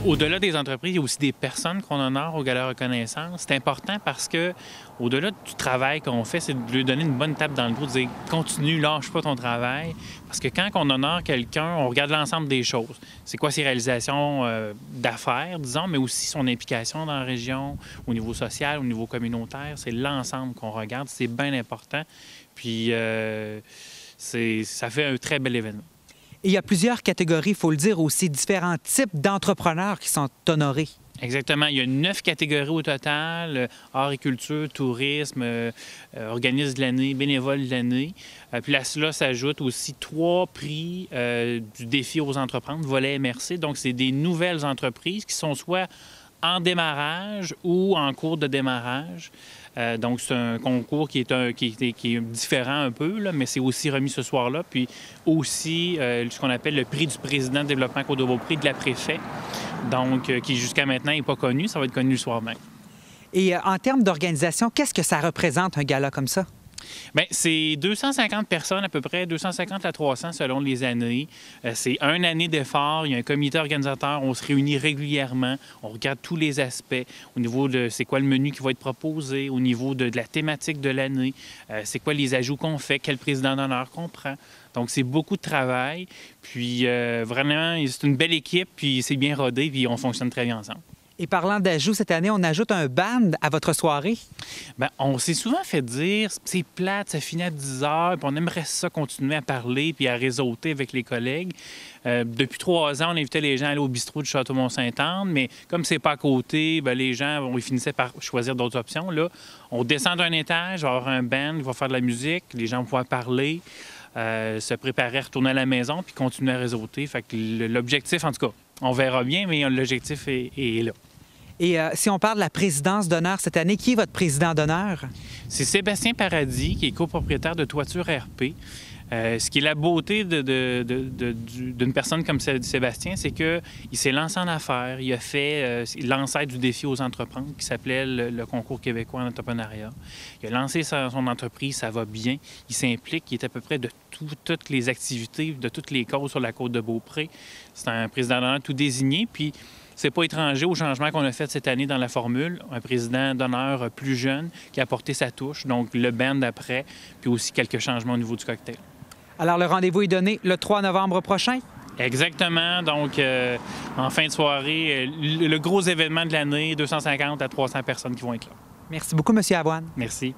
Au-delà des entreprises, il y a aussi des personnes qu'on honore au Gala Reconnaissance. C'est important parce que, au-delà du travail qu'on fait, c'est de lui donner une bonne tape dans le dos, de dire « continue, lâche pas ton travail ». Parce que quand on honore quelqu'un, on regarde l'ensemble des choses. C'est quoi ses réalisations d'affaires, disons, mais aussi son implication dans la région, au niveau social, au niveau communautaire. C'est l'ensemble qu'on regarde, c'est bien important. Puis ça fait un très bel événement. Et il y a plusieurs catégories, il faut le dire aussi, différents types d'entrepreneurs qui sont honorés. Exactement. Il y a 9 catégories au total, art et culture, tourisme, organisme de l'année, bénévole de l'année. Puis à cela s'ajoutent aussi 3 prix du défi aux entreprises, volet MRC. Donc, c'est des nouvelles entreprises qui sont soit en démarrage ou en cours de démarrage. Donc, c'est un concours qui est différent un peu, là, mais c'est aussi remis ce soir-là. Puis aussi ce qu'on appelle le prix du président de développement Côte-de-Beaupré de la préfet, donc qui jusqu'à maintenant n'est pas connu. Ça va être connu le soir même. Et en termes d'organisation, qu'est-ce que ça représente un gala comme ça? Bien, c'est 250 personnes à peu près, 250 à 300 selon les années. C'est une année d'effort. Il y a un comité organisateur. On se réunit régulièrement. On regarde tous les aspects au niveau de c'est quoi le menu qui va être proposé, au niveau de la thématique de l'année, c'est quoi les ajouts qu'on fait, quel président d'honneur qu'on prend. Donc, c'est beaucoup de travail. Puis, vraiment, c'est une belle équipe, puis c'est bien rodé, puis on fonctionne très bien ensemble. Et parlant d'ajouts, cette année, on ajoute un band à votre soirée? Bien, on s'est souvent fait dire, c'est plate, ça finit à 10 heures, puis on aimerait ça continuer à parler puis à réseauter avec les collègues. Depuis 3 ans, on invitait les gens à aller au bistrot du Château Mont-Sainte-Anne, mais comme c'est pas à côté, bien, les gens, ils finissaient par choisir d'autres options. Là, on descend d'un étage, il va y avoir un band qui va faire de la musique, les gens vont pouvoir parler, se préparer à retourner à la maison puis continuer à réseauter. Fait que l'objectif, en tout cas, on verra bien, mais l'objectif est là. Et si on parle de la présidence d'honneur cette année, qui est votre président d'honneur? C'est Sébastien Paradis, qui est copropriétaire de Toiture RP. Ce qui est la beauté d'une personne comme Sébastien, c'est qu'il s'est lancé en affaires. Il a fait l'ancêtre du défi aux entreprises qui s'appelait le Concours québécois en entrepreneuriat. Il a lancé son entreprise, ça va bien. Il s'implique, il est à peu près de toutes les activités, de toutes les causes sur la Côte-de-Beaupré. C'est un président d'honneur tout désigné, puis c'est pas étranger au changement qu'on a fait cette année dans la formule. Un président d'honneur plus jeune qui a apporté sa touche, donc le band d'après, puis aussi quelques changements au niveau du cocktail. Alors, le rendez-vous est donné le 3 novembre prochain? Exactement. Donc, en fin de soirée, le gros événement de l'année, 250 à 300 personnes qui vont être là. Merci beaucoup, M. Avoine. Merci.